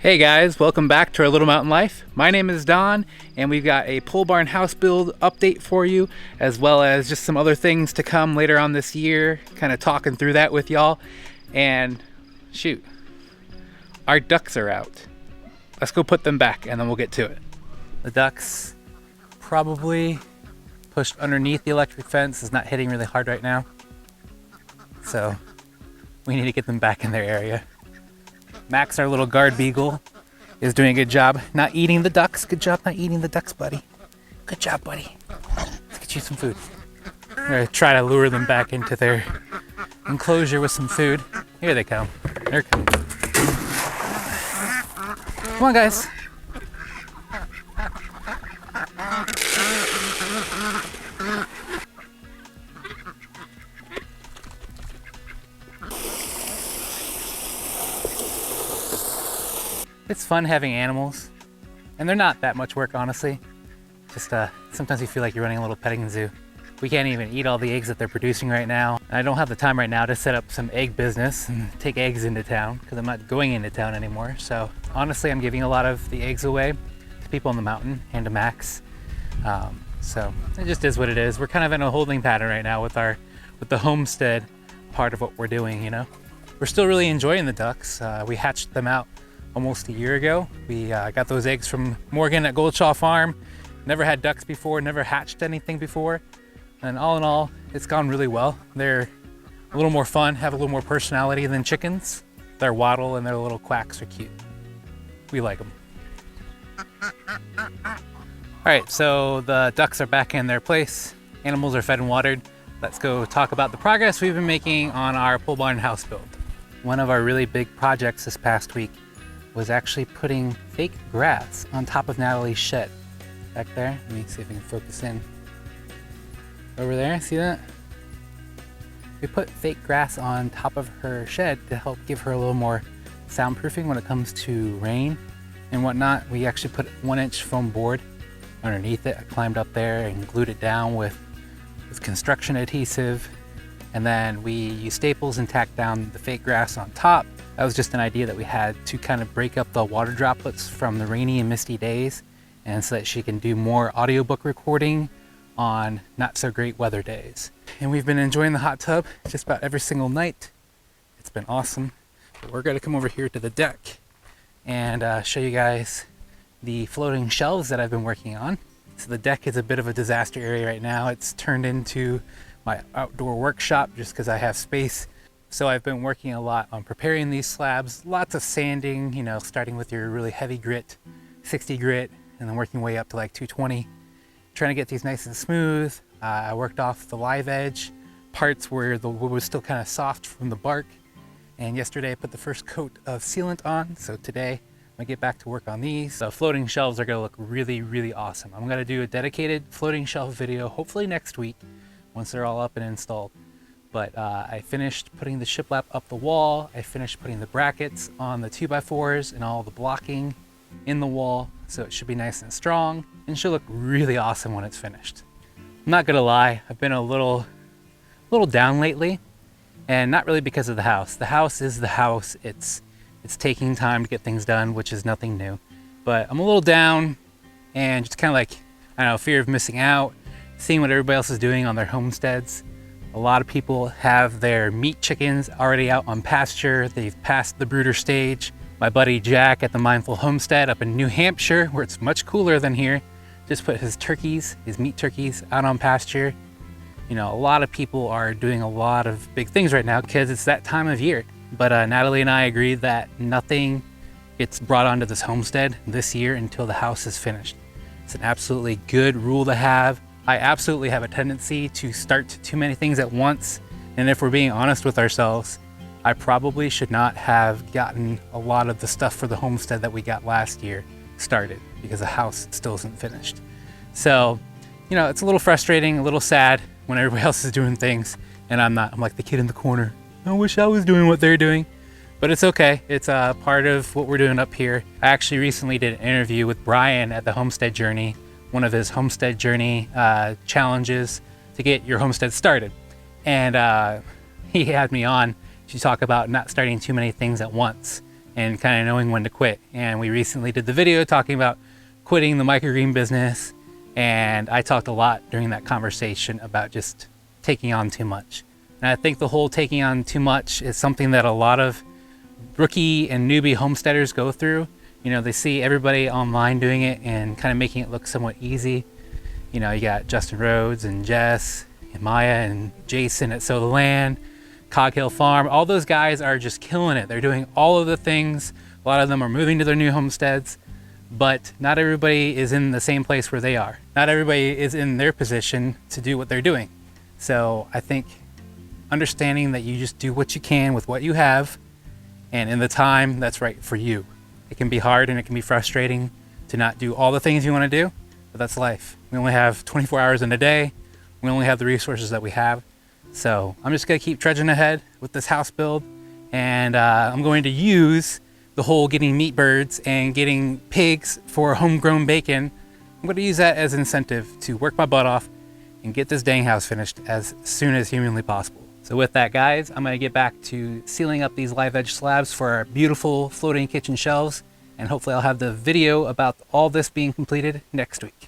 Hey guys, welcome back to our Little Mountain Life. My name is Don, and we've got a pole barn house build update for you, as well as just some other things to come later on this year, kind of talking through that with y'all. And shoot, our ducks are out. Let's go put them back and then we'll get to it. The ducks probably pushed underneath the electric fence. It's not hitting really hard right now, so we need to get them back in their area. Max, our little guard beagle, is doing a good job not eating the ducks. Good job not eating the ducks, buddy. Good job, buddy. Let's get you some food. We're gonna try to lure them back into their enclosure with some food. Here they come. They're coming. Come on, guys. It's fun having animals, and they're not that much work, honestly. Just sometimes you feel like you're running a little petting zoo. We can't even eat all the eggs that they're producing right now. I don't have the time right now to set up some egg business and take eggs into town because I'm not going into town anymore. So honestly, I'm giving a lot of the eggs away to people on the mountain and to Max. So it just is what it is. We're kind of in a holding pattern right now with the homestead part of what we're doing, you know. We're still really enjoying the ducks. We hatched them out almost a year ago. We got those eggs from Morgan at Goldshaw Farm. Never had ducks before, never hatched anything before. And all in all, it's gone really well. They're a little more fun, have a little more personality than chickens. Their waddle and their little quacks are cute. We like them. All right, so the ducks are back in their place. Animals are fed and watered. Let's go talk about the progress we've been making on our pole barn house build. One of our really big projects this past week was actually putting fake grass on top of Natalies Shed. Back there, let me see if we can focus in. Over there, see that? We put fake grass on top of her shed to help give her a little more soundproofing when it comes to rain and whatnot. We actually put 1-inch foam board underneath it. I climbed up there and glued it down with construction adhesive. And then we used staples and tacked down the fake grass on top. That was just an idea that we had to kind of break up the water droplets from the rainy and misty days, and so that she can do more audiobook recording on not so great weather days. And we've been enjoying the hot tub just about every single night. It's been awesome. But we're gonna come over here to the deck and show you guys the floating shelves that I've been working on. So the deck is a bit of a disaster area right now. It's turned into my outdoor workshop just because I have space. So I've been working a lot on preparing these slabs, lots of sanding, you know, starting with your really heavy grit, 60 grit, and then working way up to like 220. Trying to get these nice and smooth. I worked off the live edge parts where the wood was still kind of soft from the bark. And yesterday I put the first coat of sealant on. So today I'm gonna get back to work on these. The floating shelves are gonna look really, really awesome. I'm gonna do a dedicated floating shelf video, hopefully next week, once they're all up and installed. But I finished putting the shiplap up the wall. I finished putting the brackets on the 2x4s and all the blocking in the wall. So it should be nice and strong and should look really awesome when it's finished. I'm not gonna lie, I've been a little down lately, and not really because of the house. The house is the house. It's taking time to get things done, which is nothing new. But I'm a little down and just kind of like, I don't know, fear of missing out, seeing what everybody else is doing on their homesteads. A lot of people have their meat chickens already out on pasture. They've passed the brooder stage. My buddy Jack at the Mindful Homestead up in New Hampshire, where it's much cooler than here, just put his meat turkeys out on pasture. You know, a lot of people are doing a lot of big things right now because it's that time of year. But Natalie and I agreed that nothing gets brought onto this homestead this year until the house is finished. It's an absolutely good rule to have. I absolutely have a tendency to start too many things at once. And if we're being honest with ourselves, I probably should not have gotten a lot of the stuff for the homestead that we got last year started because the house still isn't finished. So, you know, it's a little frustrating, a little sad when everybody else is doing things and I'm not. I'm like the kid in the corner. I wish I was doing what they're doing. But it's okay. It's a part of what we're doing up here. I actually recently did an interview with Brian at the Homestead Journey, one of his Homestead Journey challenges to get your homestead started. And he had me on to talk about not starting too many things at once and kind of knowing when to quit. And we recently did the video talking about quitting the microgreen business, and I talked a lot during that conversation about just taking on too much. And I think the whole taking on too much is something that a lot of rookie and newbie homesteaders go through. You know, they see everybody online doing it and kind of making it look somewhat easy. You know, you got Justin Rhodes and Jess and Maya and Jason at Sow the Land, Cog Hill Farm. All those guys are just killing it. They're doing all of the things. A lot of them are moving to their new homesteads, but not everybody is in the same place where they are. Not everybody is in their position to do what they're doing. So I think understanding that you just do what you can with what you have and in the time that's right for you. It can be hard and it can be frustrating to not do all the things you want to do, but that's life. We only have 24 hours in a day. We only have the resources that we have. So I'm just gonna keep trudging ahead with this house build, and I'm going to use the whole getting meat birds and getting pigs for homegrown bacon. I'm going to use that as incentive to work my butt off and get this dang house finished as soon as humanly possible. So with that, guys, I'm going to get back to sealing up these live edge slabs for our beautiful floating kitchen shelves, and hopefully I'll have the video about all this being completed next week.